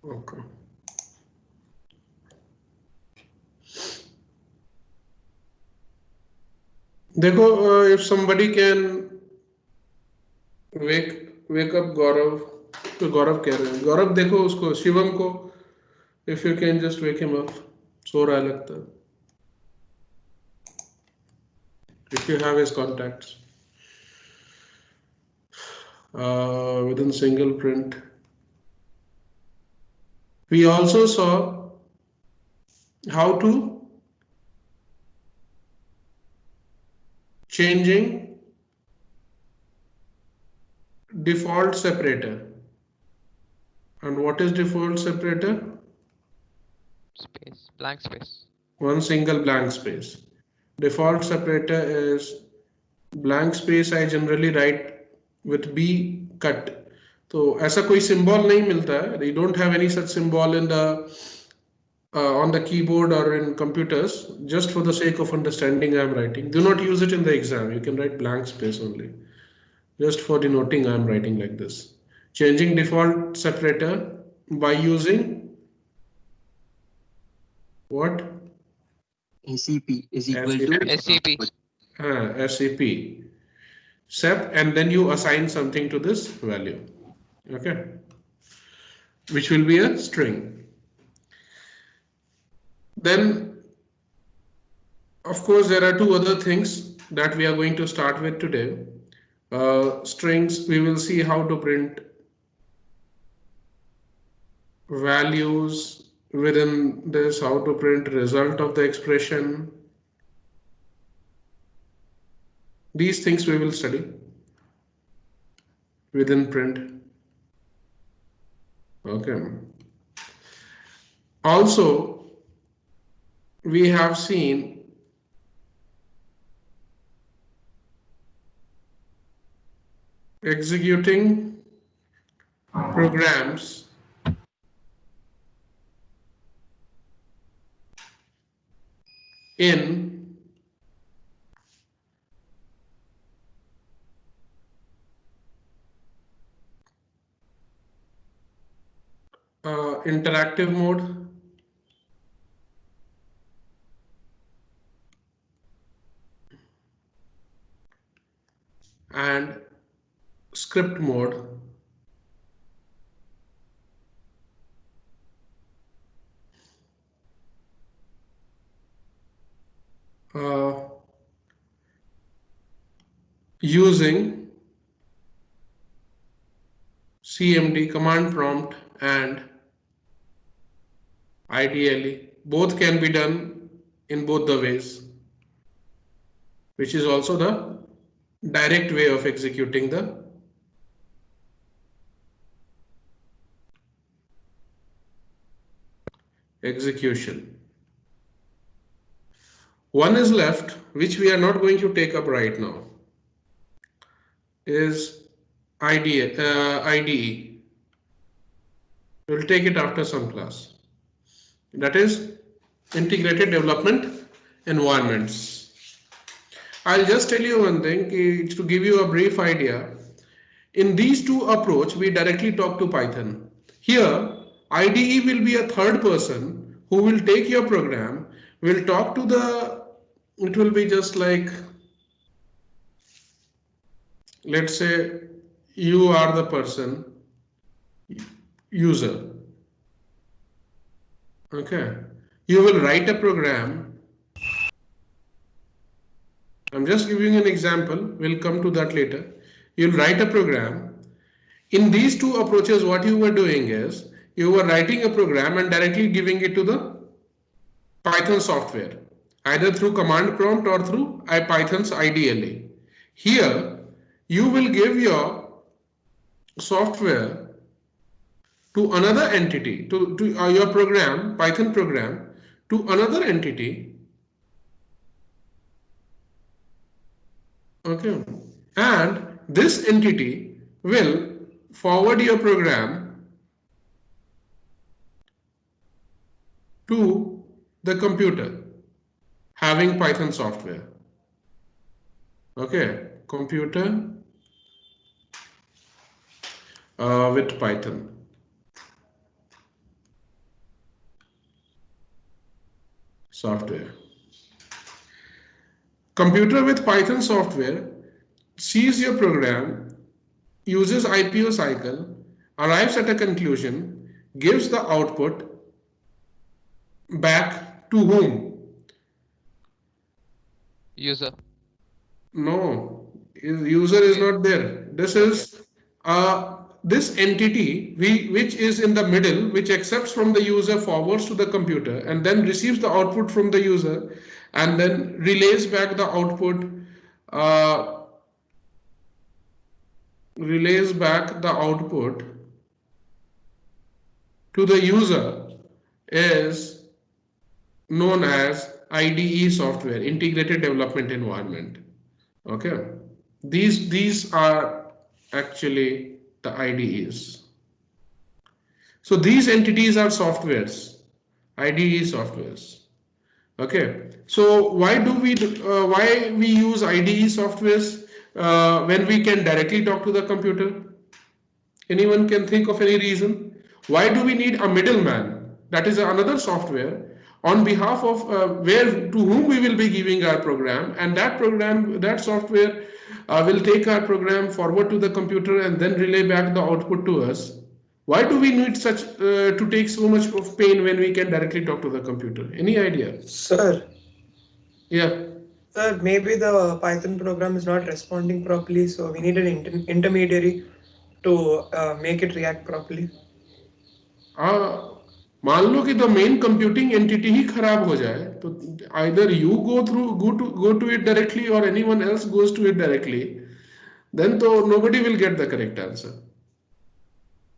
Okay. देखो, if somebody can wake up गौरव, तो गौरव कह रहे हैं, गौरव देखो उसको शिवम को, if you can just wake him up, सो रहा है लगता है, if you have his contacts within single print. We also saw how to changing default separator. And what is default separator? Space, blank space. One single blank space. Default separator is blank space. I generally write with B cut. तो ऐसा कोई symbol नहीं मिलता है. They don't have any such symbol in the on the keyboard or in computers. Just for the sake of understanding, I am writing. Do not use it in the exam. You can write blank space only. Just for denoting, I am writing like this. Changing default separator by using what? ACP is equal to SCP. SCP. Sep, and then you assign something to this value. Okay. Which will be a string. Then, of course, there are two other things that we are going to start with today. Strings, we will see how to print values within this, how to print result of the expression. These things we will study within print. Okay. Also, we have seen executing programs in interactive mode and script mode. Using CMD, command prompt, and ideally both can be done in both the ways, which is also the direct way of executing the execution. One is left, which we are not going to take up right now, is IDE. We'll take it after some class. That is integrated development environments. I'll just tell you one thing to give you a brief idea. In these two approach, we directly talk to Python. Here, IDE will be a third person who will take your program, will talk to it will be just like, let's say you are the person, user. Okay. You will write a program. I'm just giving an example. We'll come to that later. You'll write a program. In these two approaches, what you were doing is you were writing a program and directly giving it to the Python software, either through command prompt or through IPython's IDLE. Here, you will give your software to another entity, to your program, Python program, to another entity. Okay. And this entity will forward your program to the computer having Python software. Okay, computer with Python. software. Computer with Python software sees your program, uses IPO cycle, arrives at a conclusion, gives the output back to whom? User. No, user is Okay. not there. This Okay. is this entity which is in the middle, which accepts from the user, forwards to the computer, and then receives the output from the user, and then relays back the output. Uh, relays back the output to the user is known as IDE software, Integrated Development Environment. Okay, these are actually the IDEs. So these entities are softwares, IDE softwares. Okay, so why we use IDE softwares when we can directly talk to the computer? Anyone can think of any reason? Why do we need a middleman? That is another software on behalf of where to whom we will be giving our program, and that software will take our program forward to the computer and then relay back the output to us. Why do we need such to take so much of pain when we can directly talk to the computer? Any idea? Sir, Yeah. sir, maybe the Python program is not responding properly, so we need an intermediary to make it react properly. मान लो कि the main computing entity ही खराब हो जाए तो either you go to it directly और anyone else goes to it directly then तो nobody will get the correct answer.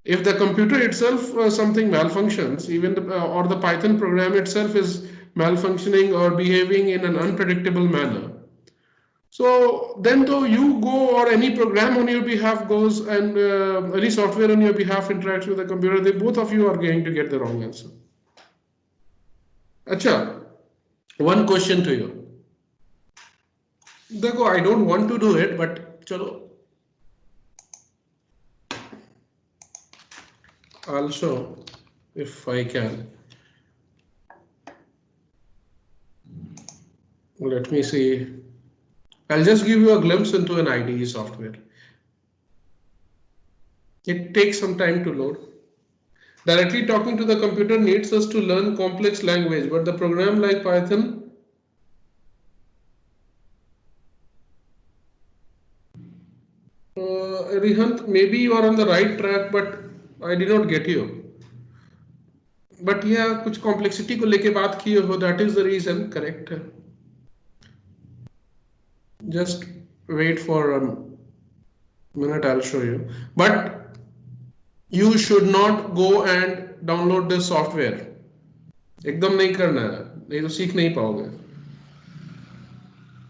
If the computer itself something malfunctions, even or the Python program itself is malfunctioning or behaving in an unpredictable manner, so then though you go or any program on your behalf goes and any software on your behalf interacts with the computer, they both of you are going to get the wrong answer. अच्छा, one question to you. देखो, I don't want to do it, but चलो, also if I can, let me see. I'll just give you a glimpse into an IDE software. It takes some time to load. Directly talking to the computer needs us to learn complex language, but the program like Python Rihant, maybe you are on the right track, but I did not get you. But yeah, कुछ complexity को लेके बात किए हो, that is the reason, correct. Just wait for a minute, I'll show you. But you should not go and download this software. एकदम नहीं करना है, नहीं तो सीख नहीं पाओगे.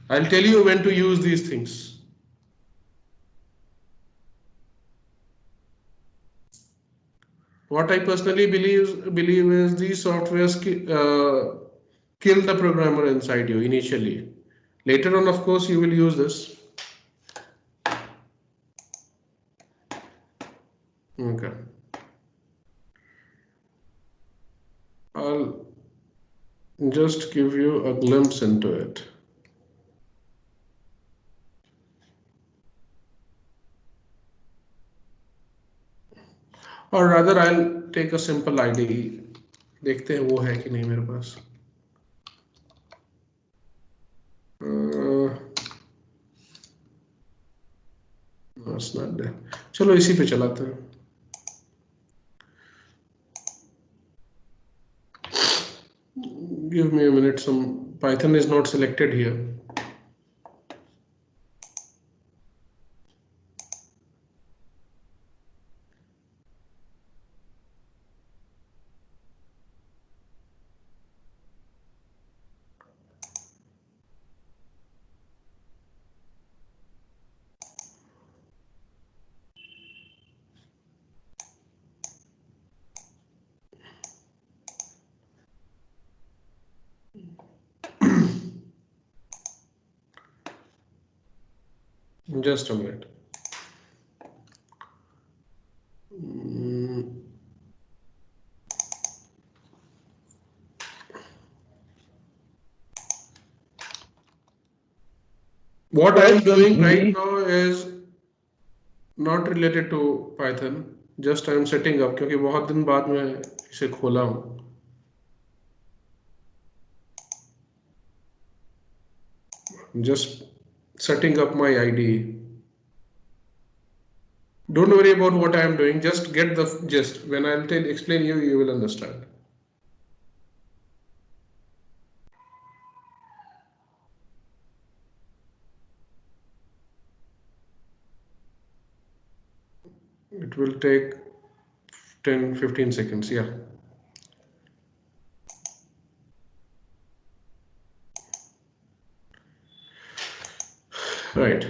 I'll tell you when to use these things. What I personally believe is these softwares kill the programmer inside you initially. Later on, of course, you will use this. Okay. I'll just give you a glimpse into it. Or rather, I'll take a simple IDE. देखते हैं वो है कि नहीं मेरे पास. No, it's not there. चलो इसी पे चलाते हैं. Give me a minute. Some Python is not selected here. Just a minute. What I am doing right now is not related to Python. Just I am setting up क्योंकि बहुत दिन बाद मैं इसे खोला हूँ. Just setting up my IDE. Don't worry about what I am doing. Just get the gist. When I'll explain you, you will understand. It will take 10-15 seconds. Yeah. Right.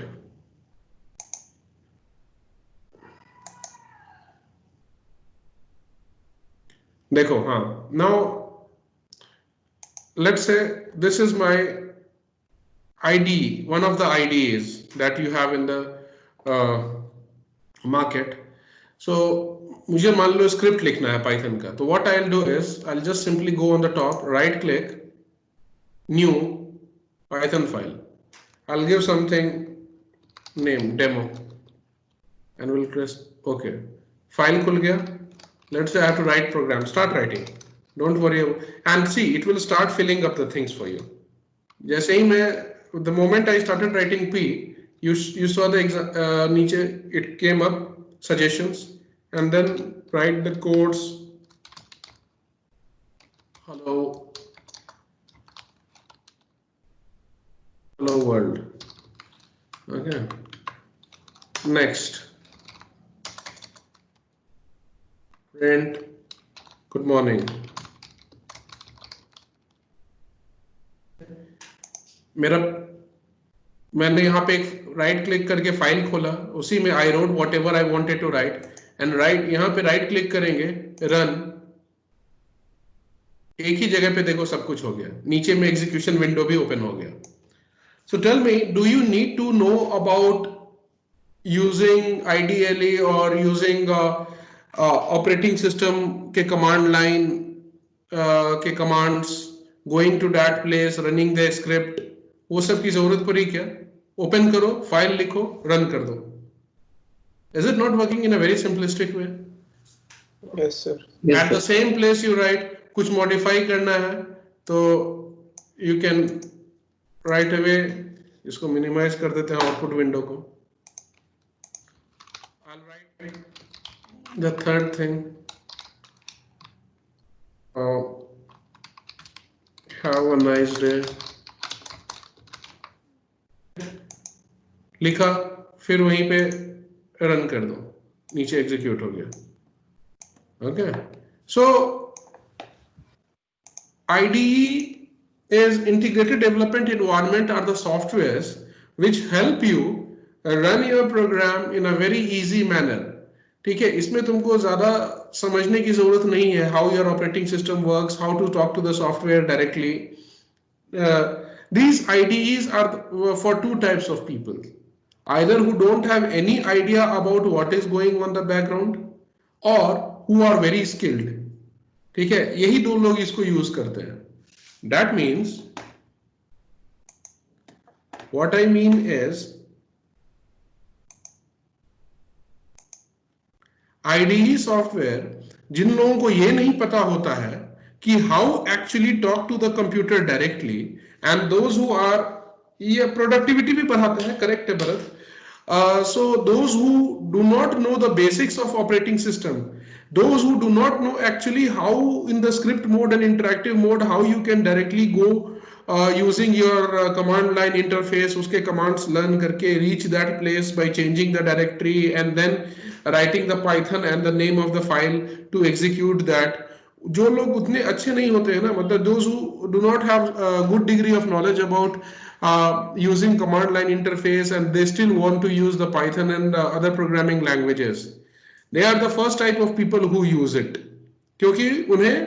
देखो हाँ. Now let's say this is my IDE, one of the IDEs that you have in the market. So मुझे मान लो script लिखना है Python का. तो what I'll do is I'll just simply go on the top, right click, new Python file. I'll give something name demo and we'll press OK. File खुल गया. Let's say I have to write program. Start writing. Don't worry and see it will start filling up the things for you. जैसे ही मैं the moment I started writing P, you saw the नीचे it came up suggestions and then write the codes. Hello world. Okay. Next. Print. Good morning. मैंने यहाँ पे एक right click करके file खोला, उसी में I wrote whatever I wanted to write and right. यहाँ पे राइट क्लिक करेंगे, रन. एक ही जगह पे देखो सब कुछ हो गया. नीचे में एग्जीक्यूशन विंडो भी ओपन हो गया. So tell me, do you need to know about using IDLE और यूजिंग ऑपरेटिंग सिस्टम के कमांड लाइन के commands, going to that place, running the script, वो सब की जरूरत पड़ी क्या? ओपन करो, फाइल लिखो, रन कर दो. Is it not working in a very simplistic way? Yes, sir. At the same place you write, कुछ modify करना है तो you can right away इसको minimize कर देते हैं output window को. I'll write the third thing. Have a nice day. लिखा, फिर वहीं पे रन कर दो, नीचे एग्जीक्यूट हो गया. Okay. So IDE is integrated development environment are the softwares which help you run your program in a very easy manner. ठीक है, इसमें तुमको ज्यादा समझने की जरूरत नहीं है. how your operating system works, how to talk to the software directly. These IDEs are for two types of people. Either who don't have any idea about what is going on the background or who are very skilled. ठीक है, यही दो लोग इसको use करते हैं. That means what I mean is IDE software जिन लोगों को ये नहीं पता होता है कि how actually talk to the computer directly, and those who are, ये प्रोडक्टिविटी भी बढ़ाते हैं, करेक्ट है Bharat. So those who do not know the basics of operating system, those who do not know actually how in the script mode and interactive mode how you can directly go using your command line interface, उसके commands learn करके reach that place by changing the directory and then writing the Python and the name of the file to execute that. जो लोग उतने अच्छे नहीं होते हैं ना, मतलब those who do not have a good degree of knowledge about using command line interface and they still want to use the Python and other programming languages, they are the first type of people who use it, क्योंकि उन्हें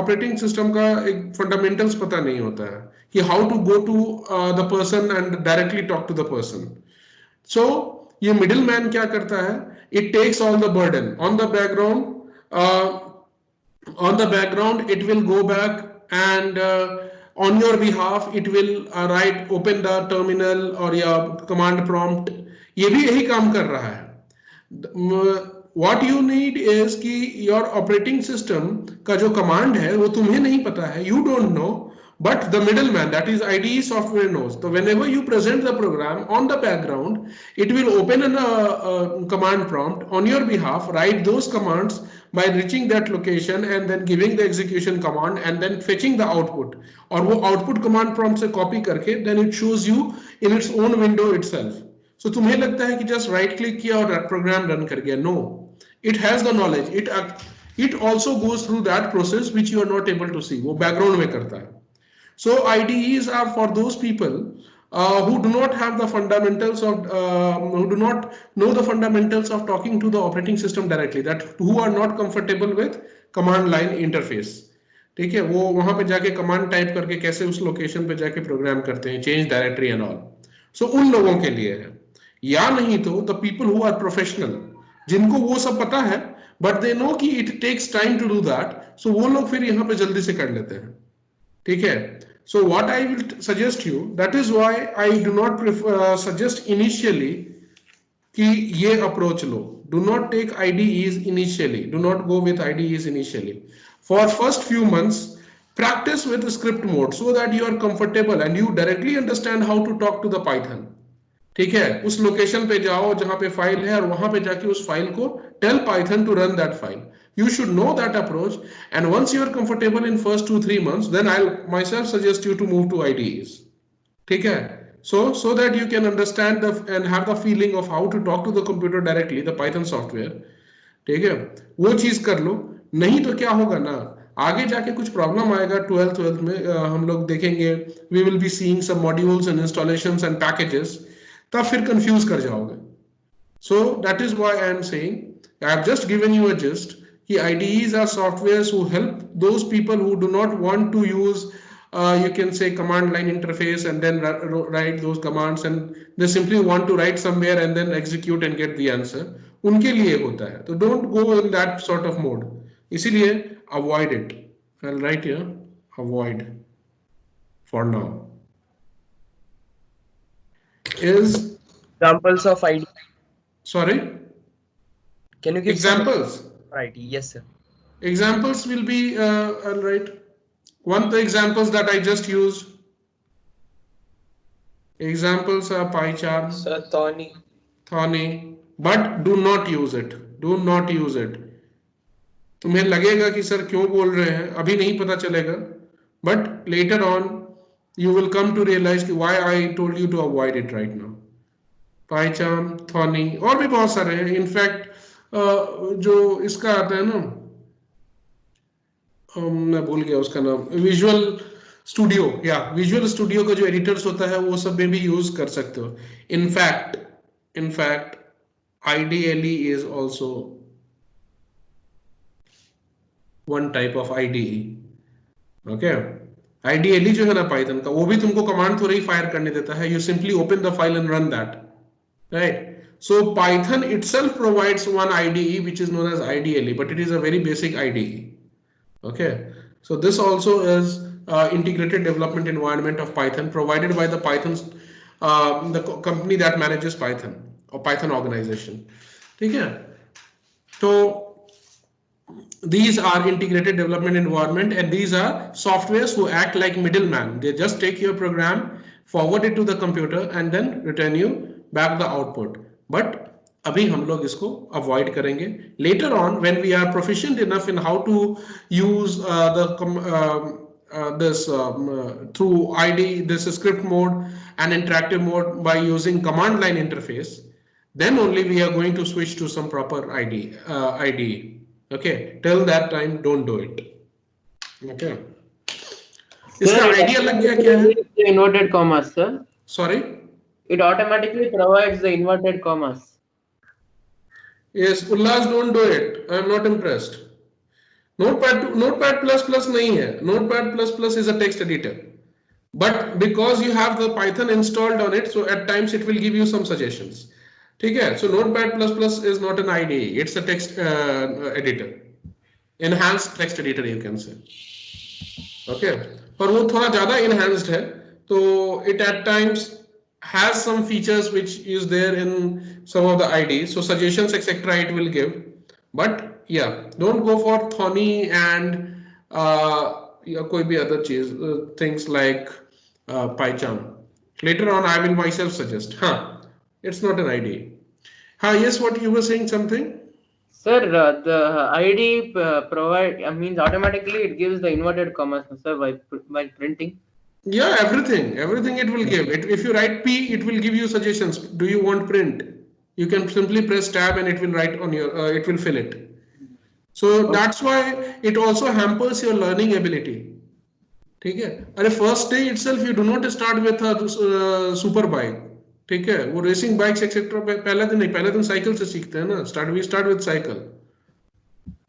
operating system का एक fundamentals पता नहीं होता है कि how to go to the person and directly talk to the person. So ये मिडिल मैन क्या करता है, it takes all the burden on the background. On the background it will go back and on your behalf it will write open the terminal or your command prompt, ये भी यही काम कर रहा है। what you need is कि your operating system का जो command है वो तुम्हें नहीं पता है, you don't know, but the middleman, that is IDE software, knows. So whenever you present the program on the background, it will open a command prompt on your behalf, write those commands by reaching that location and then giving the execution command and then fetching the output. और वो output command prompt से copy करके then it shows you in its own window itself. So तुम्हें लगता है कि just right click किया और program run कर गया? No, it has the knowledge. It also goes through that process which you are not able to see. वो background में करता है. So IDEs are for those people who do not have the fundamentals of who do not know the fundamentals of talking to the operating system directly, that who are not comfortable with command line interface. ठीक है, वो वहां पे जाके command type करके कैसे उस location पे जाके प्रोग्राम करते हैं, change directory and all. So उन लोगों के लिए है, या नहीं तो the people who are professional, जिनको वो सब पता है बट दे नो कि it takes time to do that, so वो लोग फिर यहाँ पे जल्दी से कर लेते हैं. ठीक है. So what I will suggest you, that is why I do not suggest initially कि ये approach low. Do not take IDEs initially. Do not go with IDEs initially. For first few months, practice with script mode so that you are comfortable and you directly understand how to talk to the Python. ठीक है, उस location पे जाओ जहां पे file है और वहां पे जाके उस फाइल को tell Python to run that file. You should know that approach, and once you are comfortable in first 2-3 months, then I'll myself suggest you to move to IDEs. ठीक है, so that you can understand and have the feeling of how to talk to the computer directly, the Python software. ठीक है, वो चीज कर लो. नहीं तो क्या होगा ना, आगे जाके कुछ प्रॉब्लम आएगा 12th में, हम लोग देखेंगे, we will be seeing some modules and installations and packages, तब फिर कंफ्यूज कर जाओगे. So that is why I am saying, I have just given you a gist कि IDEs are softwares who help those people who do not want to use you can say command line interface and then write those commands, and they simply want to write somewhere and then execute and get the answer. उनके लिए होता है, तो don't go in that sort of mode. इसीलिए avoid it. I'll write here avoid for now. Is Examples of ID. Sorry, Can you give examples? ID? Yes, sir. Examples will be I'll write one of the examples that I just used. Examples are PyCharm, Sir, Thorny, but do not use it. Do not use it. तुम्हें लगेगा कि sir क्यों बोल रहे हैं, अभी नहीं पता चलेगा, but later on you will come to realize कि why I told you to avoid it right now. PyCharm, Thorny और भी बहुत सारे हैं. इनफैक्ट जो इसका आता है ना, मैं भूल गया उसका नाम, विजुअल स्टूडियो, या विजुअल स्टूडियो का जो एडिटर्स होता है वो सब में भी यूज कर सकते हो. In fact IDLE is also one type of IDE. Okay, IDLE जो है ना पाइथन का, वो भी तुमको कमांड थोड़ी फायर करने देता है. You simply open the file and run that, right? So Python itself provides one IDE which is known as IDLE, but it is a very basic IDE. Okay, so this also is integrated development environment of Python provided by the the company that manages Python or Python organization. ठीक है, तो these are integrated development environment, and these are softwares who act like middleman. They just take your program, forward it to the computer, and then return you back the output. But अभी हम लोग इसको avoid करेंगे. Later on, when we are proficient enough in how to use through this script mode and interactive mode by using command line interface, then only we are going to switch to some proper IDE. Okay, till that time don't do it. Okay, इसका idea लग गया क्या है? Inverted commas, sir. Sorry, it automatically provides the inverted commas. Yes, Ullas, don't do it. I am not impressed. Notepad++ नहीं है. Notepad++ is a text editor, but because you have the Python installed on it, so at times it will give you some suggestions. ठीक है, so Notepad++ is not an IDE. It's a text editor, enhanced text editor, you can say. Okay, पर वो थोड़ा ज्यादा enhanced है, तो it at times has some features which is there in some of the IDs, so suggestions etc it will give, but yeah, don't go for Thorny and या कोई भी other चीज, things like PyCharm. Later on I will myself suggest. It's not an ID. Yes, what you were saying something. Sir, the ID means automatically it gives the inverted commas, sir, by printing. Yeah, everything it will give. If you write P, it will give you suggestions. Do you want print? You can simply press tab and it will write on your, it will fill it. So that's why it also hampers your learning ability. ठीक है, अरे first day itself you do not start with super bike, ठीक है, वो racing bikes etcetera पहला दिन नहीं, पहले दिन साइकिल से सीखते हैं ना, वी स्टार्ट विथ साइकिल,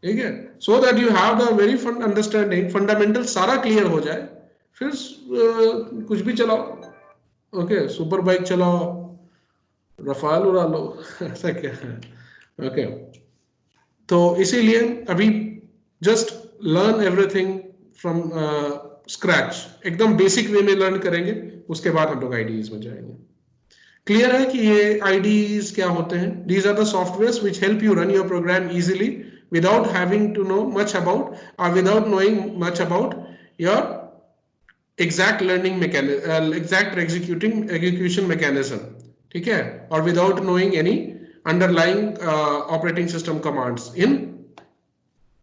ठीक है, so that you have the very understanding, fundamental सारा क्लियर हो जाए, फिर कुछ भी चलाओ, ओके, सुपर बाइक चलाओ, रफाल उड़ा लो, ऐसा क्या है, ओके, तो इसीलिए अभी just learn everything from scratch, एकदम बेसिक वे में लर्न करेंगे, उसके बाद हम लोग आईडीज में जाएंगे। क्लियर है कि ये आईडीज क्या होते हैं? These are the softwares which help you run your program easily without having to know much about or without knowing much about your exact learning mechanism, exact execution mechanism, ठीक है, or without knowing any underlying operating system commands in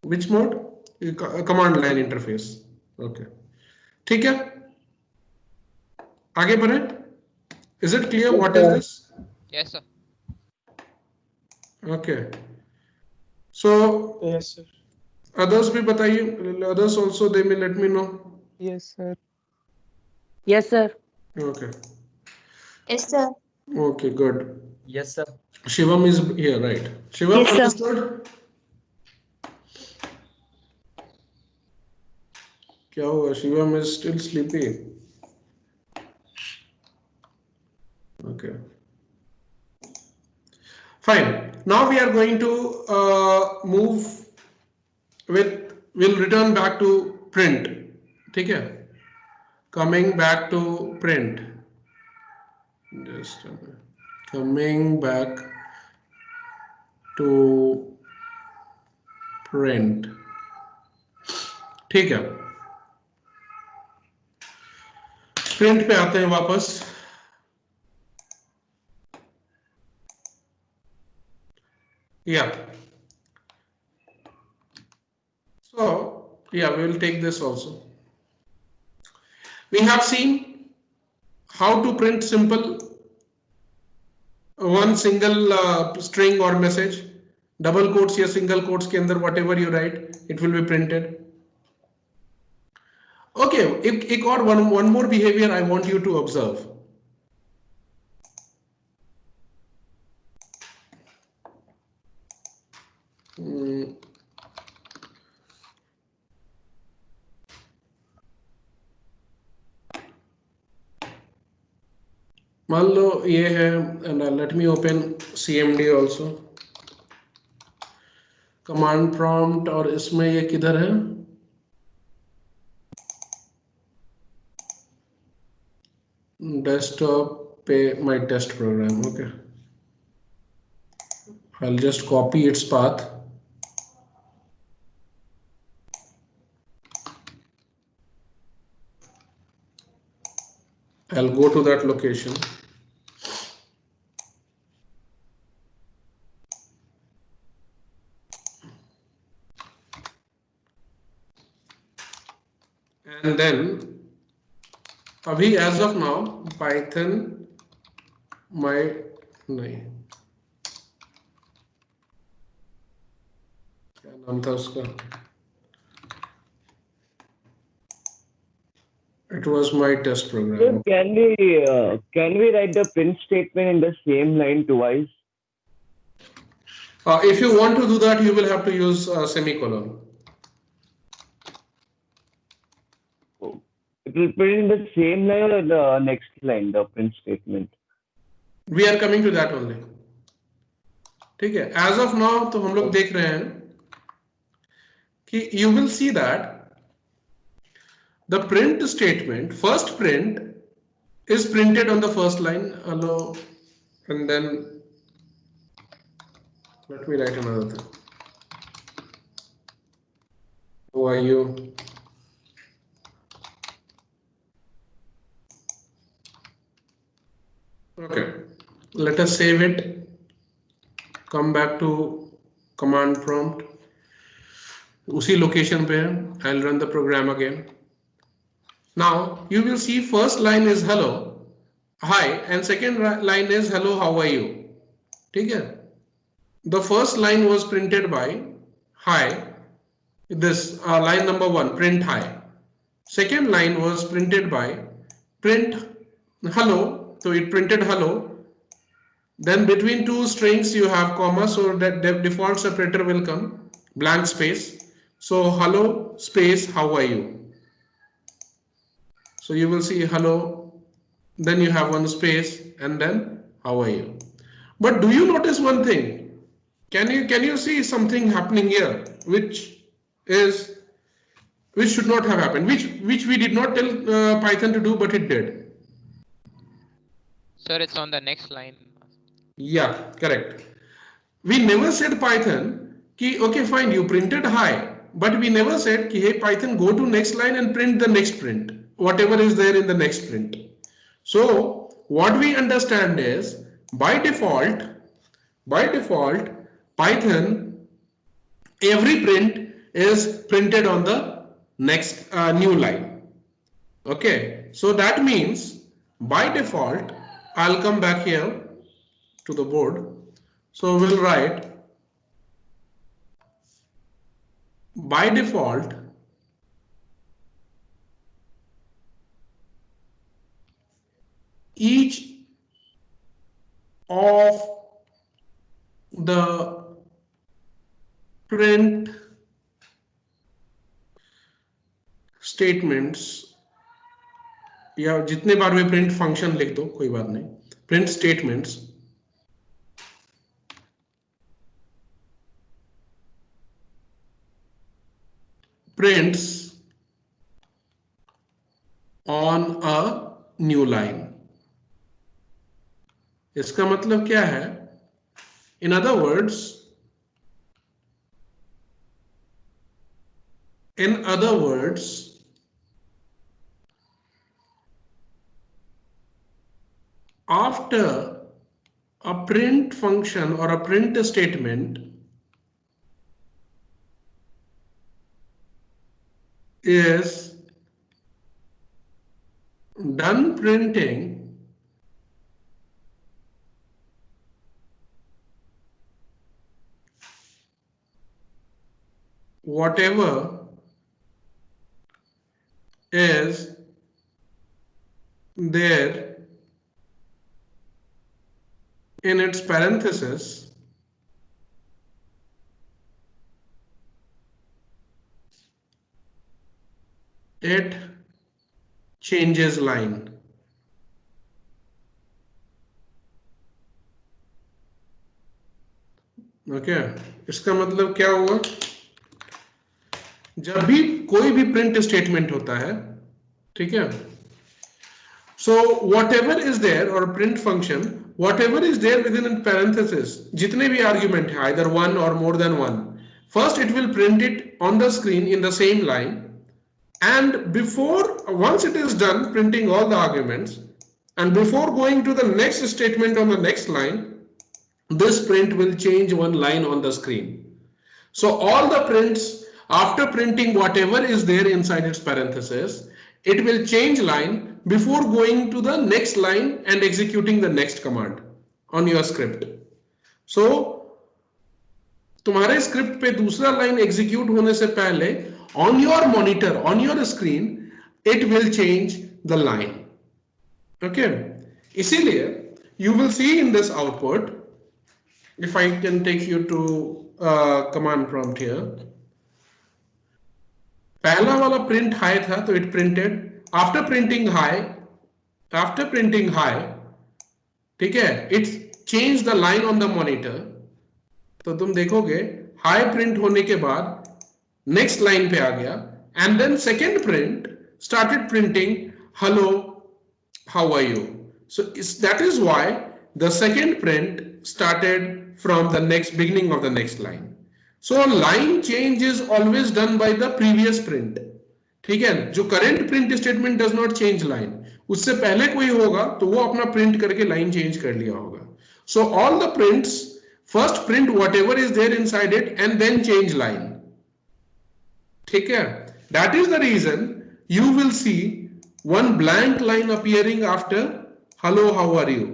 which mode? Command line interface. Okay, ठीक है, आगे बढ़े। Is it clear what is this? Yes, sir. Okay, so Yes, sir. others भी बताइए, others also they may let me know. Yes, sir. Yes, sir. Okay, Yes, sir. okay, good. Yes, sir. Shivam is here, right? Shivam, Yes, sir. understood? क्या हुआ? Shivam is still sleepy. Okay. Fine. Now we are going to move with. We'll return back to print. ठीक है? Coming back to print. Just a minute. Coming back to print. ठीक है, print पे आते हैं वापस। Yeah, so yeah, we will take this also. We have seen how to print simple one single string or message, double quotes या single quotes के अंदर whatever you write, it will be printed. Okay, एक और one more behavior I want you to observe. मान लो ये है, and let me open CMD also, command prompt, और इसमें ये किधर है? Desktop पे my test program. Okay, I'll just copy its path. I'll go to that location. And then अभी as of now Python my नहीं, क्या नाम था उसका? It was my test program. Can we write the print statement in the same line twice? If you want to do that, you will have to use semicolon. It will print in the same line or the next line, the print statement. We are coming to that only. ठीक है, as of now तो हम लोग देख रहे हैं कि you will see that the print statement, first print is printed on the first line, hello, and then let me write another thing. How are you? Okay, let us save it. Come back to command prompt. उसी location पे है. I'll run the program again. Now you will see first line is hello, hi, and second line is hello, how are you? ठीक है? The first line was printed by hi. This line number 1, print hi. Second line was printed by print hello, so it printed hello. Then between two strings you have comma, so that the default separator will come, blank space. So hello space, how are you? So you will see hello, then you have one space, and then how are you? But do you notice one thing? Can you see something happening here, which should not have happened, which we did not tell Python to do, but it did. Sir, it's on the next line. Yeah, correct. We never said Python ki okay fine, you printed hi, but we never said ki hey Python, go to next line and print the next print, whatever is there in the next print. So what we understand is by default Python, every print is printed on the next new line. Okay, so that means by default, I'll come back here to the board. So we'll write by default each of the print statements, या जितने बार भी print function लिख दो कोई बात नहीं, print statements prints on a new line. इसका मतलब क्या है? In other words, after a print function or a print statement is done printing whatever is there in its parenthesis, it changes line. Okay, इसका मतलब क्या हुआ? जब भी कोई भी प्रिंट स्टेटमेंट होता है, ठीक है, so whatever is there or print function, whatever is there within parenthesis, जितने भी argument है, either one or more than one, first it will print it on the screen in the same line, and once it is done printing all the arguments, and before going to the next statement on the next line, this print will change one line on the screen. So all the prints, after printing whatever is there inside its parenthesis, it will change line before going to the next line and executing the next command on your script. So तुम्हारे script पे दूसरा line execute होने से पहले on your monitor, on your screen, it will change the line. Okay, इसीलिए you will see in this output, if I can take you to command prompt here, पहला वाला print hi था तो it printed after printing hi, ठीक है, it changed the line on the monitor. तो तुम देखोगे hi print होने के बाद next line पे आ गया, and then second print started printing hello, how are you? So that is why the second print started from the next beginning of the next line. So line change is always done by the previous print. ठीक है, जो current print statement does not change line, उससे पहले कोई होगा तो वो अपना प्रिंट करके लाइन चेंज कर लिया होगा. So all the prints first print whatever is there inside it and then change line. ठीक है, that is the reason you will see one blank line appearing after hello how are you.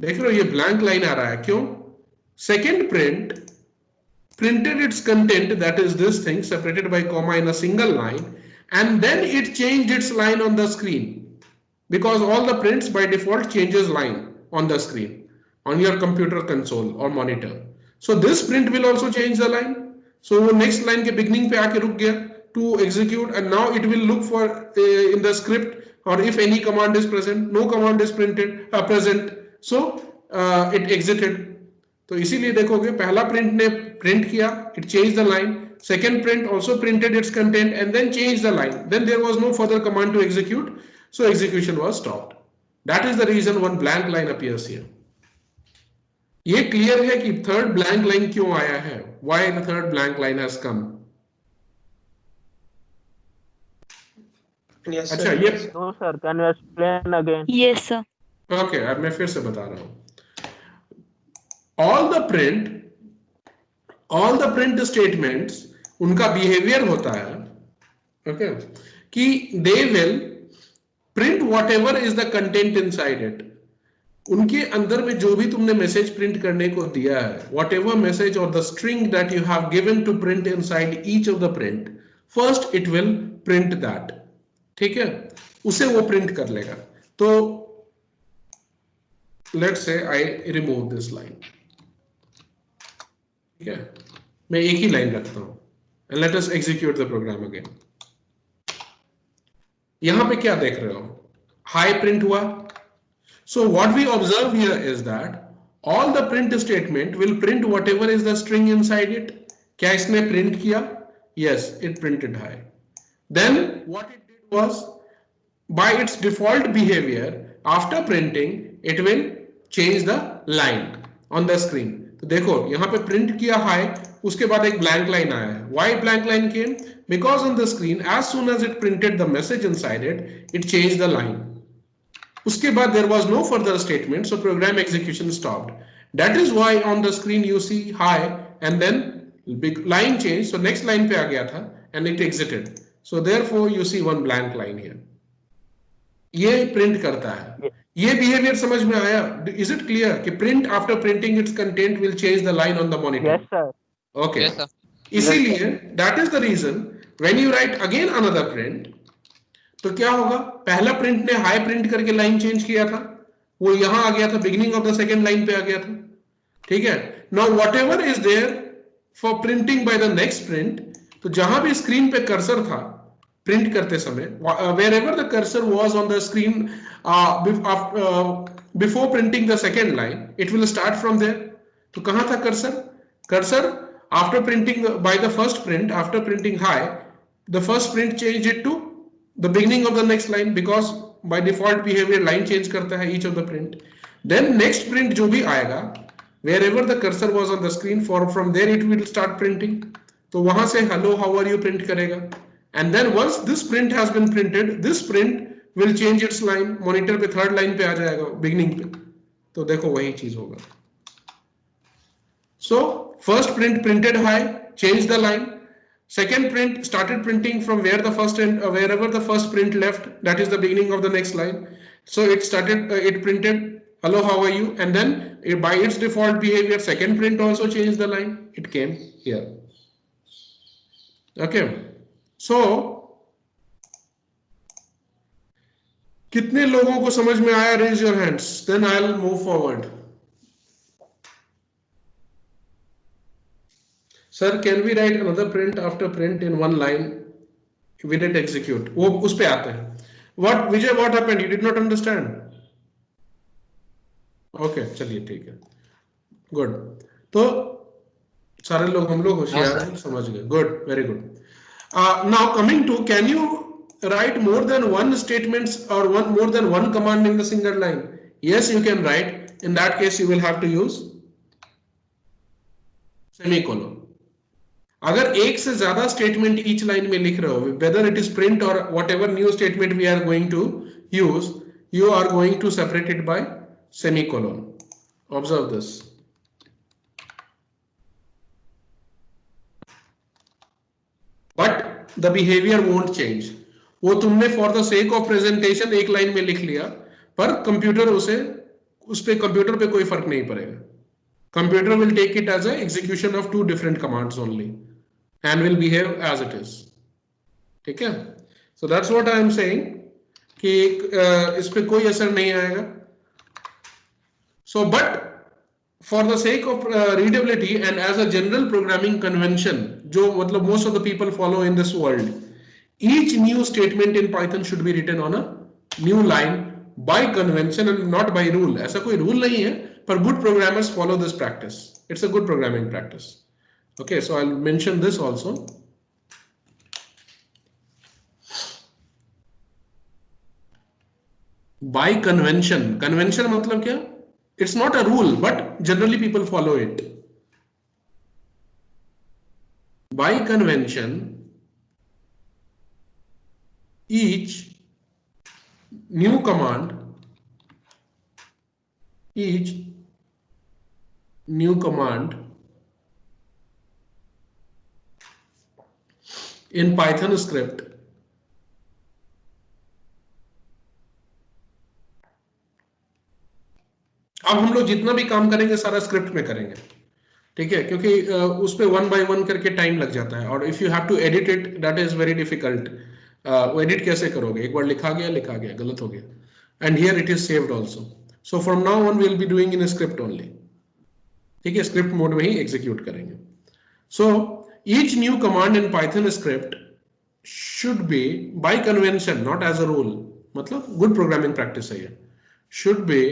देख रहे हो ये blank line आ रहा है, क्यों? Second print printed its content, that is this thing separated by comma in a single line, and then it changed its line on the screen, because all the prints by default changes line on the screen on your computer console or monitor. So this print will also change the line. So next line के beginning पे आके रुक गया to execute, and now it will look for in the script or if any command is present. No command is present, so it exited. तो इसीलिए देखोगे पहला print ने प्रिंट किया, it change the line, second print also printed its content and then change the line, then there was no further command to execute, so execution was stopped. That is the reason one blank line appears here. ये clear है कि third blank line क्यों आया है, why the third blank line has come. Yes, अच्छा, sir. ये No, sir. Can you explain again? Yes, sir. Okay, अब मैं फिर से बता रहा हूं. all the print statements, उनका बिहेवियर होता है, okay, कि they will print whatever is the content inside it. उनके अंदर में जो भी तुमने मैसेज प्रिंट करने को दिया है, whatever message or the string that you have given to print inside each of the print, first it will print that. ठीक है, उसे वो प्रिंट कर लेगा. तो let's say I remove this line. ठीक है, मैं एक ही लाइन रखता हूं, and let us execute the program again. यहां पे क्या देख रहे हो, हाई प्रिंट हुआ. So what we observe here is that all the print statement will print whatever is the string inside it. क्या इसने प्रिंट किया? Yes, it printed high. Then what it did was, by its default behavior, after printing it will change the line on the screen. तो देखो यहाँ पे print किया high, उसके बाद एक ब्लैंक लाइन आया है. Why blank line came? Because on the screen as soon as it printed the message inside it, it changed the line. उसके बाद there was no further statement, so program execution stopped. That is why on the screen you see high and then big line change. So next line पे आ गया था and it exited. So therefore you see one blank line here. ये print करता है. ये behaviour समझ में आया? Is it clear कि print after printing its content will change the line on the monitor? Yes, sir. Okay. Yes, sir. इसीलिए that is the reason when you write again another print, तो क्या होगा, पहला print ने hi print करके line change किया था, वो यहां आ गया था, beginning of the second line पे आ गया था. ठीक है, now whatever is there for printing by the next print, तो जहां भी स्क्रीन पे कर्सर था प्रिंट करते समय, wherever the cursor was on the screen before printing the second line, it will start from there. तो कहां था cursor? Cursor after printing by the first print, after printing high, the first print changed it to the beginning of the next line, because by default behavior line change करता है each of the print. Then next print जो भी आएगा, wherever the cursor was on the screen, from there it will start printing. तो वहां से hello how are you print करेगा. And then once this print has been printed, this print will change its line. Monitor पे third line पे आ जाएगा beginning पे. तो देखो वही चीज होगा. So first print printed high, changed the line. Second print started printing from where the first end, wherever the first print left, that is the beginning of the next line. So it started, it printed hello how are you, and then by its default behavior, second print also changed the line. It came here. Okay. So कितने लोगों को समझ में आया? Raise your hands. Then I'll move forward. Sir, can we write another print after print in one line? We didn't execute. वो उस पे आते हैं. What Vijay? What happened? You did not understand? Okay, चलिए ठीक है. Good. तो सारे लोग हम लोग होशियार समझ गए. Good, very good. Now coming to, can you write more than one statements or more than one command in the single line? Yes, you can write. In that case, you will have to use semicolon. अगर एक से ज्यादा statement each line में लिख रहे हो, whether it is print or whatever new statement we are going to use, you are going to separate it by semicolon. Observe this. But the behavior won't change. वो तुमने for the sake of presentation एक line में लिख लिया, पर computer उस पे computer पे कोई फर्क नहीं पड़ेगा. Computer will take it as a execution of two different commands only and will behave as it is. ठीक है? So that's what I am saying कि इस पे कोई असर नहीं आएगा. So but for the sake of readability and as a general programming convention, जो मतलब most of the people follow in this world, each new statement in Python should be written on a new line by convention and not by rule. ऐसा कोई rule नहीं है, पर good programmers follow this practice. It's a good programming practice. Okay, so I'll mention this also. By convention. Convention मतलब क्या? It's not a rule, but generally people follow it. By convention, each new command in Python script अब हम लोग जितना भी काम करेंगे सारा स्क्रिप्ट में करेंगे, ठीक है, क्योंकि उस पे वन बाय वन करके टाइम लग जाता है और if you have to edit it that is very difficult. वो एडिट कैसे करोगे? एक बार लिखा गया गलत हो गया. And here it is saved also. So from now on we will be doing in script only. ठीक है, स्क्रिप्ट मोड में ही एग्जीक्यूट करेंगे. So each new command in Python script should be by convention, not as a rule, मतलब good programming practice है ये, should be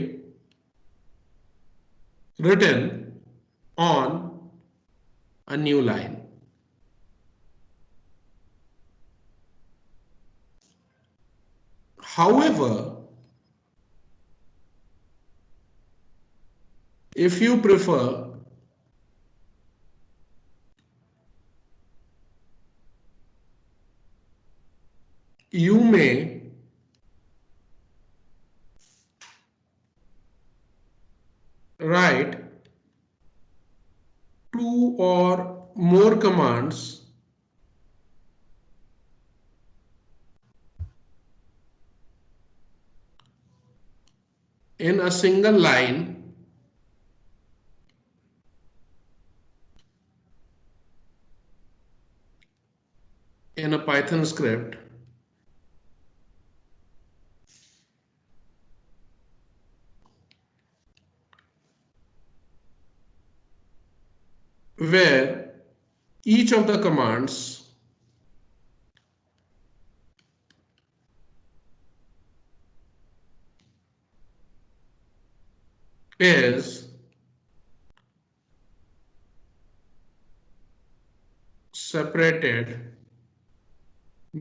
written on a new line. However, if you prefer, you may write two or more commands in a single line in a Python script where each of the commands is separated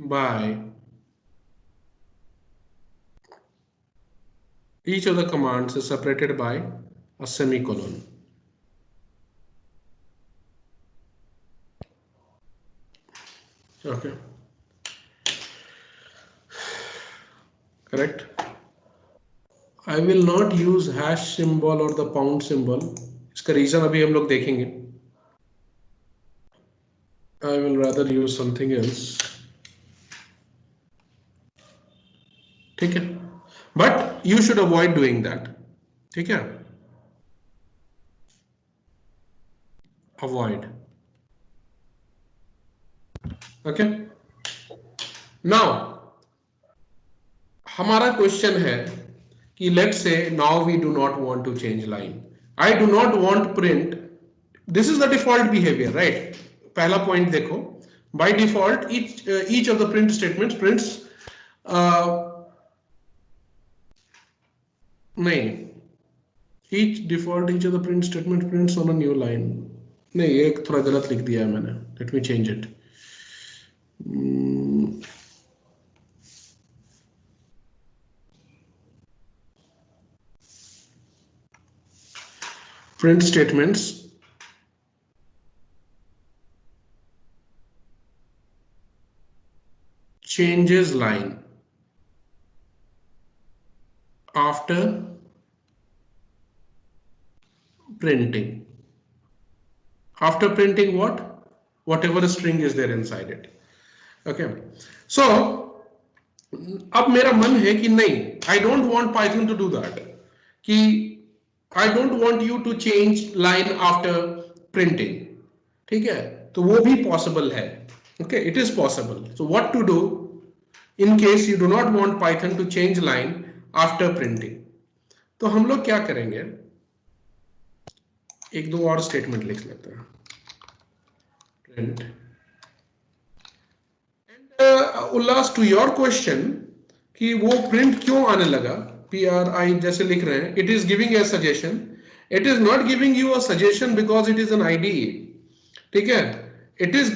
by a semicolon. Okay, correct. I will not use hash symbol or the pound symbol. इसका reason अभी हम लोग देखेंगे. I will rather use something else. ठीक है, but you should avoid doing that. ठीक है, avoid. Okay. Now हमारा क्वेश्चन है कि let's say now we do not want to change line. I do not want print. This is the default behavior, right? पहला point देखो, by default each of the print statements prints नहीं, each of the print statement prints on a new line. नहीं, ये थोड़ा गलत लिख दिया है मैंने. Let me change it. print statements changes line after printing. After printing what? Whatever string is there inside it. Okay. So अब मेरा मन है कि नहीं, I don't want Python to do that, कि I don't want you to change line after printing. ठीक है, तो वो भी possible है. Okay, it is possible. So what to do in case you do not want Python to change line after printing? तो हम लोग क्या करेंगे, एक दो और स्टेटमेंट लिख लेते हैं. Print. Ullas, to your question कि वो प्रिंट क्यों आने लगा, PRI जैसे लिख रहे हैं, it is giving a suggestion. It is not giving you a suggestion because it is an IDE. ठीक है, it is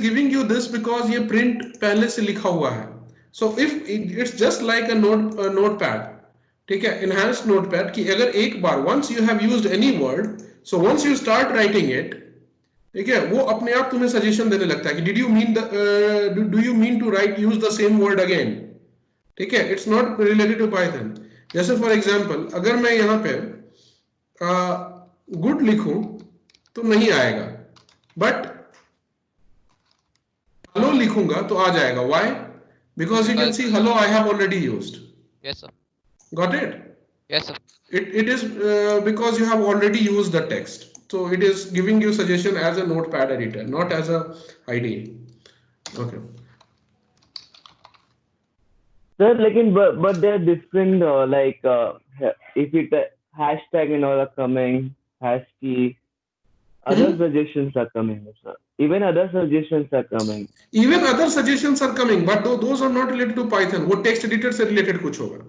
giving you this because ये प्रिंट पहले से लिखा हुआ है. So if it's just like a notepad. ठीक है, इनहैंस्ड नोटपैड, कि अगर एक बार once you have used any word, so once you start writing it, ठीक है, वो अपने आप तुम्हें सजेशन देने लगता है कि did you mean do you mean to write use the same word again. ठीक है, it's not related to Python. जैसे फॉर एग्जांपल अगर मैं यहाँ पे गुड लिखूं तो नहीं आएगा, बट हेलो लिखूंगा तो आ जाएगा. Why? Because you can see hello I have already used. Yes, sir. Got it? Yes, sir. It is because you have already used the text. So it is giving you suggestion as a notepad editor, not as a IDE. Okay. Sir, लेकिन but they're different. If it hashtag and all are coming, hash key, other suggestions are coming, sir. Even other suggestions are coming. Even other suggestions are coming, but those are not related to Python. वो text editor से related कुछ होगा.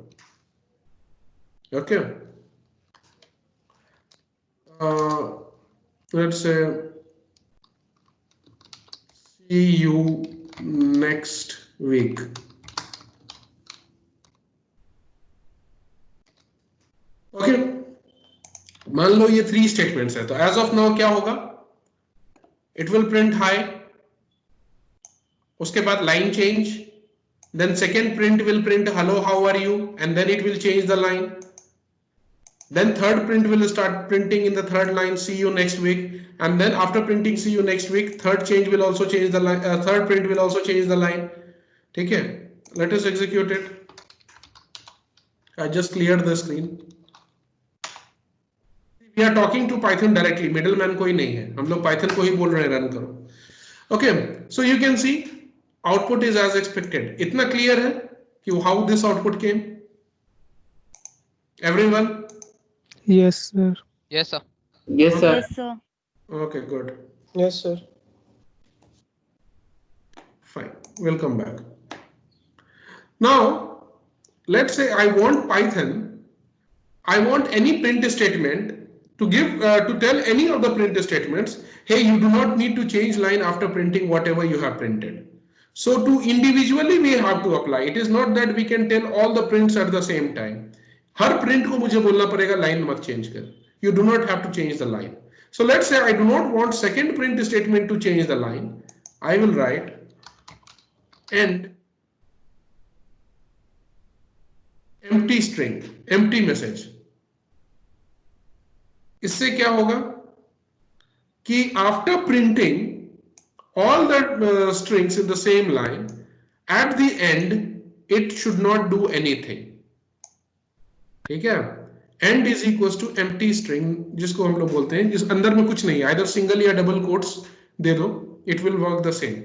Okay. Let's say see you next week. Okay. मान लो ये 3 statements है, तो as of now क्या होगा, इट विल प्रिंट हाई, उसके बाद line change, then second print will print hello how are you, and then it will change the line. Then third print will start printing in the third line, see you next week, and then after printing see you next week, third change will also change the line, third print will also change the line. ठीक है, let us execute it. I just cleared the screen. We are talking to Python directly, middleman कोई नहीं है, हम लोग Python को ही बोल रहे हैं रन करो. Okay, so you can see output is as expected. इतना clear है कि how this output came? Everyone? Yes, sir. Yes, sir. Yes, sir. Yes, sir. Okay, good. Yes, sir. Fine, we'll come back. Now, let's say I want Python, I want any print statement to give, to tell any of the print statements, hey, you do not need to change line after printing whatever you have printed. So to individually we have to apply. It is not that we can tell all the prints at the same time. Her print को मुझे बोलना पड़ेगा line मत change कर. You do not have to change the line. So let's say I do not want second print statement to change the line. I will write end empty string, empty message. इससे क्या होगा कि after printing all the strings in the same line, at the end it should not do anything. ठीक है, end is equals to empty string, जिसको हम लोग बोलते हैं, जिस अंदर में कुछ नहीं, either single या double quotes दे दो, it will work the same.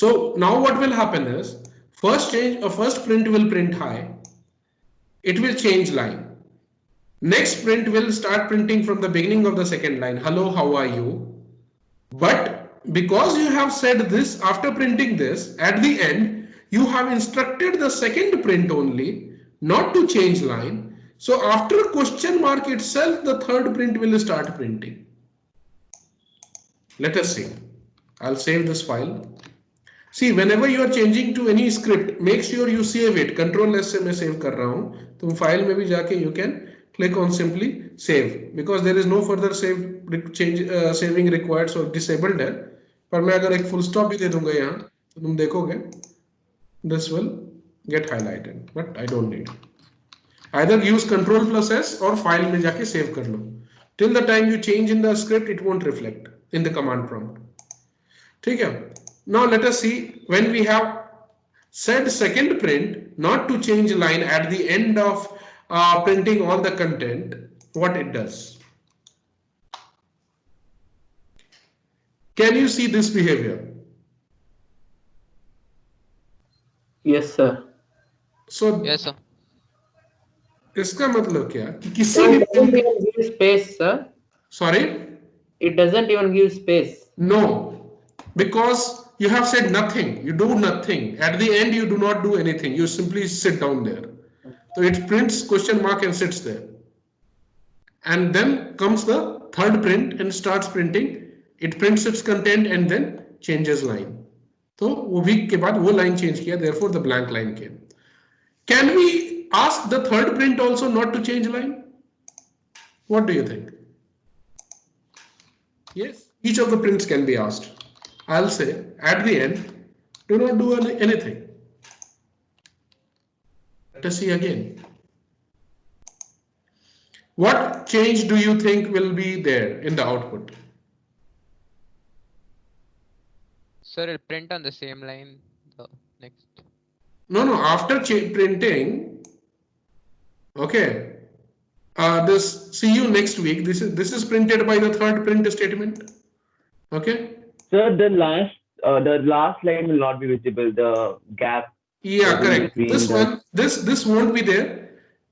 So now what will happen is first print will print high, it will change line. Next print will start printing from the beginning of the second line, hello how are you. But because you have said this after printing this, at the end you have instructed the second print only not to change line. So after question mark itself, the third print will start printing. Let us see. I'll save this file. See, whenever you are changing to any script, make sure you save it. Control S से मैं save कर रहा हूँ. तुम file में भी जाके you can click on simply save, because there is no further saving required, so disabled है. पर मैं अगर एक full stop भी दे दूंगा यहाँ तो तुम देखोगे this will get highlighted, but I don't need. Either use Control plus S or file में जाके save कर लो. Till the time you change in the script, it won't reflect in the command prompt. ठीक है. Now let us see when we have said second print not to change line at the end of printing all the content, what it does. Can you see this behavior? Yes, sir. So Yes, sir. इसका मतलब क्या कि किसी It भी doesn't even give space, sir. sorry It doesn't even give space. no, because you have said nothing, you do nothing at the end, you do not do anything, you simply sit down there, so it prints question mark and sits there, and then comes the third print and starts printing. It prints its content and then changes line. तो वो week के बाद वो line change किया, therefore the blank line came. Can we ask the third print also not to change line? What do you think? Yes, each of the prints can be asked. I'll say at the end, do not do anything. Let us see again. What change do you think will be there in the output? Sir, it'll print on the same line. The next. No, after printing, okay, this see you next week, this is printed by the third print statement, okay. Sir, the last line will not be visible, the gap. Yeah, correct. between This the- one, this won't be there.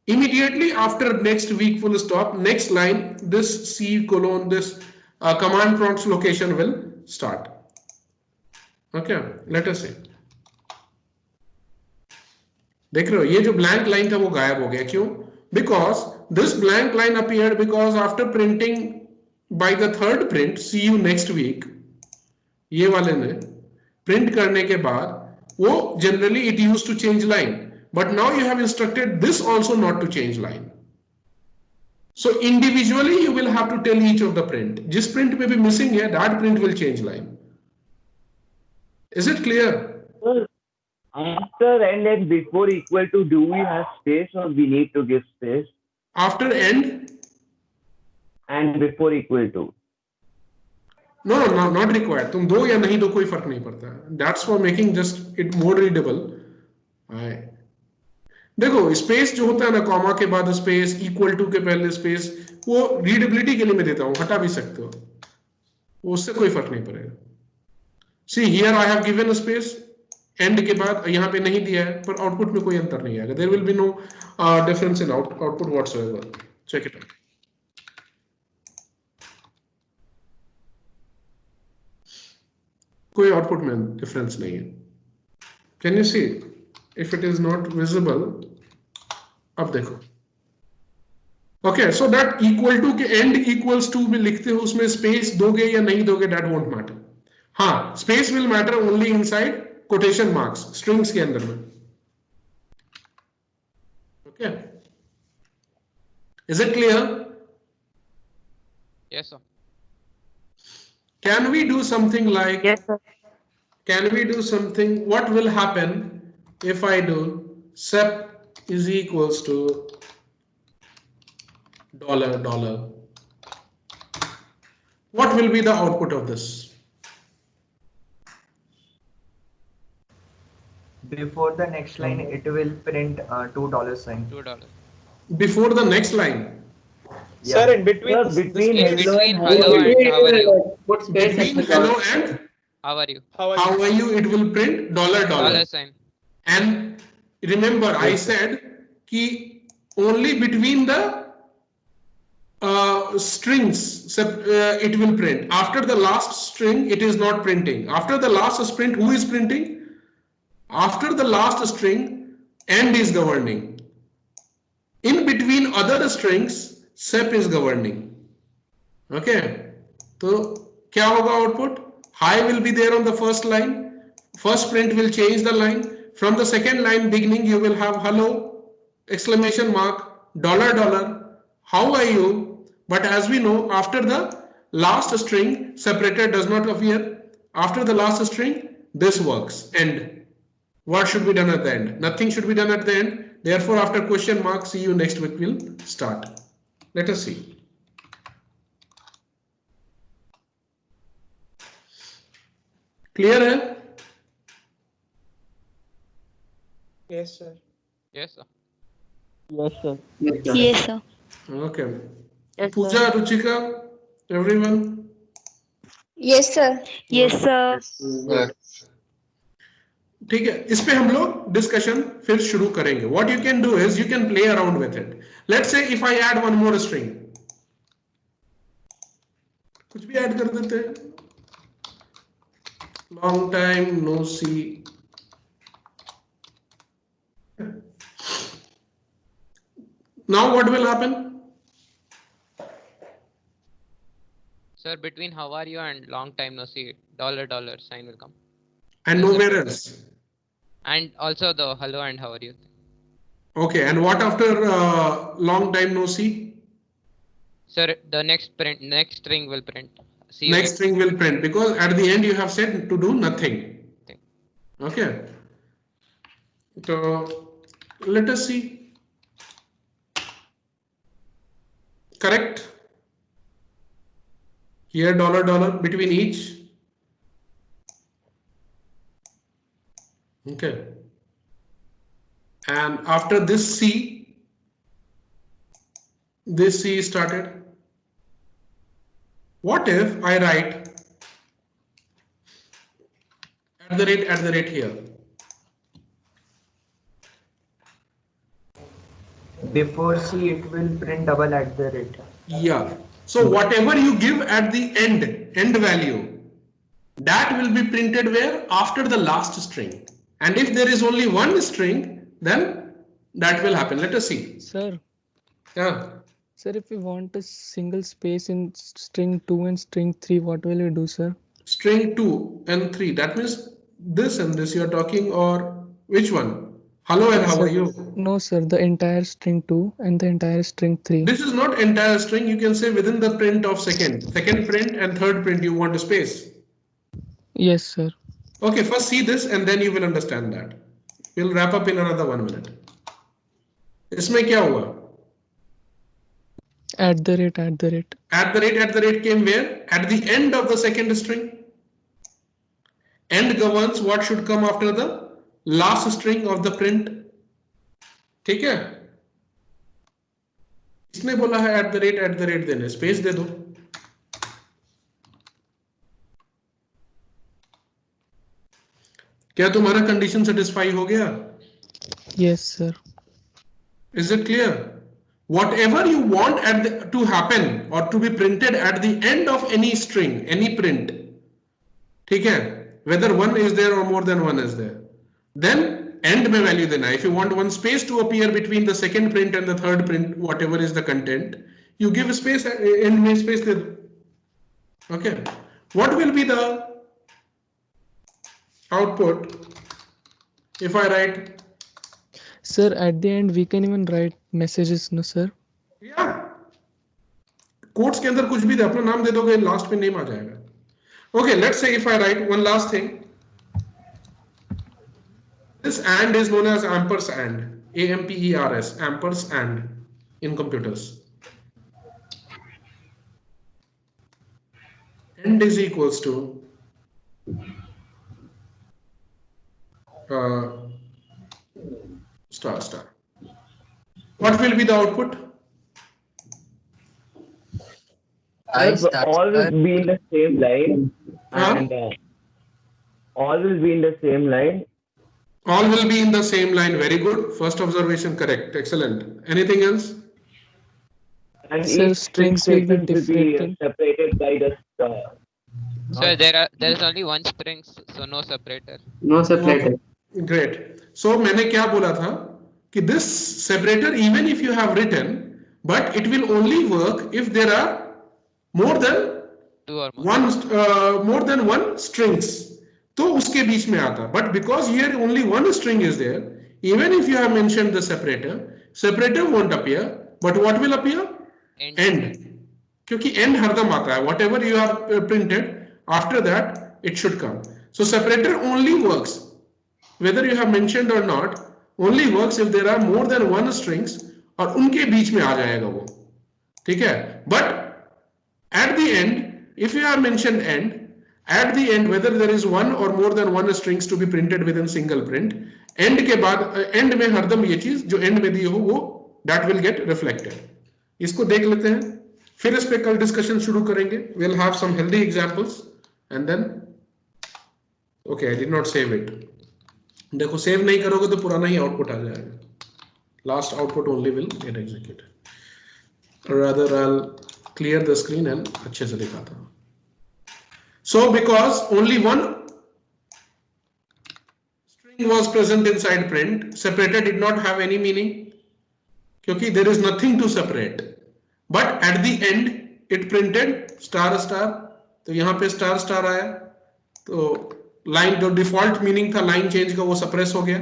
Immediately after next week full stop, next line, this C colon, this command prompts location will start. Okay, let us see. देख रहे हो ये जो blank line था वो गायब हो गया. क्यों? Because this blank line appeared because after printing by the third print, see you next week, ये वाले ने print करने के बाद वो generally it used to change line, but now you have instructed this also not to change line. So individually you will have to tell each of the print. जिस print में भी missing है, that print will change line. Is it clear? Sir, after and then before equal to, do we have space or we need to give space? After end? And before equal to? No, not required. तुम दो या नहीं दो कोई फर्क नहीं पड़ता. That's for making just it more readable. देखो स्पेस जो होता है ना, कॉमा के बाद स्पेस, इक्वल टू के पहले स्पेस, वो रीडेबिलिटी के लिए मैं देता हूँ, हटा भी सकते हो, उससे कोई फर्क नहीं पड़ेगा. See here I have given a space, end के बाद यहाँ पे नहीं दिया है, पर आउटपुट में कोई अंतर नहीं आएगा. There will be no difference in output whatsoever. Check it out. कोई आउटपुट में डिफरेंस नहीं है. Can you see if it is not visible? अब देखो. Okay, so that equal to के एंड इक्वल्स टू में लिखते हो, उसमें स्पेस दोगे या नहीं दोगे, दैट वोंट मैटर. हाँ, space will matter only inside quotation marks, strings के अंदर में. Okay, is it clear? Yes, sir. Can we do something like, Yes, sir. can we do something, what will happen if I do sep is equals to $? What will be the output of this? Before the next line, it will print $2 sign. $2. Before the next line. Sir, in between, Sir, between In hello between and hello and how are you? Put space Between and hello and How are you? how are how you? are you, it will print $. $sign. And remember, I said कि only between the strings it will print. After the last string, it is not printing. After the last string, who is printing? After the last string, end is governing. In between other strings, sep is governing. Okay, तो क्या होगा output? High will be there on the first line. First print will change the line. From the second line beginning, you will have hello, exclamation mark, $. how are you? But as we know, after the last string, separator does not appear. After the last string, this works. End. What should be done at the end? Nothing should be done at the end. Therefore, after question mark, see you next week will start. Let us see. Clear hai? Yes, sir. Yes, sir. Yes, sir. Yes, sir. Okay. Yes, Pooja, sir. Ruchika, everyone. Yes, sir. Yes, sir. Good. ठीक है, इस पे हम लोग discussion फिर शुरू करेंगे. What you can do is you can play around with it. Let's say if I add one more string, कुछ भी ऐड कर देते हैं. Long time no see. Now what will happen? Sir, between how are you and long time no see, $$ sign will come. And nowhere else. And also the hello and how are you. Okay, and what after long time no see? Sir, the next string will print. See you Next string will print because at the end you have said to do nothing. Okay. So let us see. Correct. Here $, between each. Okay. And after this C started. What if I write at the rate here? Before C, it will print $. Yeah. So whatever you give at the end value, that will be printed where? After the last string. And if there is only one string, then that will happen. Let us see. Sir. Yeah. Sir, if we want a single space in string 2 and string 3, what will we do, sir? String 2 and 3. That means this and this you are talking, or which one? Hello and how are you? No, sir. The entire string 2 and the entire string 3. This is not entire string. You can say within the print of second print and third print you want a space. Yes, sir. Okay, first see this and then you will understand that. We'll wrap up in another 1 minute. इसमें क्या हुआ? At the rate. At the rate came where? At the end of the second string. End governs what should come after the last string of the print. ठीक है? इसने बोला है at the rate देने, space दे दो. क्या तुम्हारा condition satisfy हो गया? Yes, sir. Is it clear? Whatever you want to happen or to be printed at the end of any string, any print, ठीक है? Whether one is there or more than one is there, then end में value देना. If you want one space to appear between the second print and the third print, whatever is the content, you give space, end में space दे दो. Okay. What will be the output if I write? Sir, at the end we can even write messages, no sir? Yeah. Quotes के अंदर कुछ भी दे, अपना नाम दे दोगे, last में name आ जाएगा. Okay, let's say if I write one last thing. This AND is known as ampersand, AMPERS, ampersand in computers. AND is equals to star star. What will be the output? All will be in the same line. And all will be in the same line. All will be in the same line. Very good. First observation correct. Excellent. Anything else? And Sir, each strings will be statement separated by the Sir, there is only one string, so no separator. No separator. Great. So मैंने क्या बोला था कि this separator even if you have written, but it will only work if there are more than Two or more. more than one strings. तो उसके बीच में आता. But because here only one string is there, even if you have mentioned the separator won't appear. But what will appear? end, क्योंकि end हरदम आता है, whatever you have printed after that it should come. So separator only works, whether you have mentioned or not, only works if there are more than one strings और उनके बीच में आ जाएगा वो, ठीक है. But at the end, if you have mentioned end, at the end whether there is one or more than one strings to be printed within single print, end के बाद end में हरदम ये चीज जो end में दी हो वो that will get reflected. इसको देख लेते हैं, फिर इस पे कल डिस्कशन शुरू करेंगे. We'll have some healthy examples and then okay, I did not save it. देखो सेव नहीं करोगे तो पुराना ही आउटपुट आ जाएगा. Last output only will get executed. Rather I'll clear the screen and अच्छे से दिखाता हूँ. So because only one string was present inside print, separator did not have any meaning क्योंकि there is nothing to separate. But at the end it printed star star, तो यहाँ पे star star आया, तो line जो default meaning था line change का वो suppress हो गया.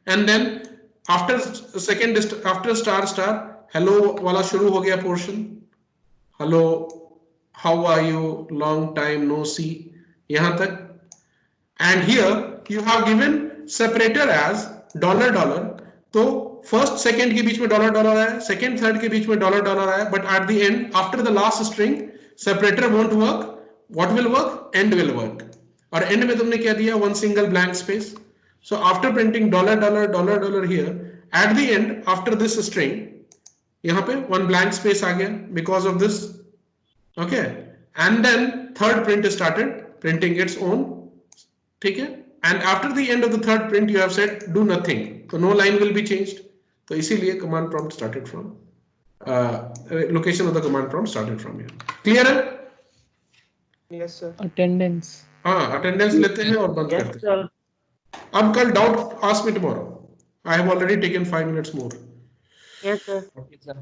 And then after second after star star hello वाला शुरू हो गया portion. Hello, how are you, long time no see, यहाँ तक. And here you have given separator as $, तो first second के बीच में $, आया, second third के बीच में $, आया, but at the end after the last string separator won't work. What will work? End will work. और end में तुमने क्या दिया? One single blank space. So after printing $, here, at the end after this string यहाँ पे one blank space आ गया because of this. Okay, and then third print started printing its own, ठीक है. And after the end of the third print you have said do nothing, so no line will be changed. तो इसीलिए command prompt started from location of the command prompt started from here. Clear है? Yes sir. Attendance. हाँ, attendance लेते हैं और बंद करते हैं. अब कल doubt ask me tomorrow. I have already taken 5 minutes more. Yes, sir. Okay, sir.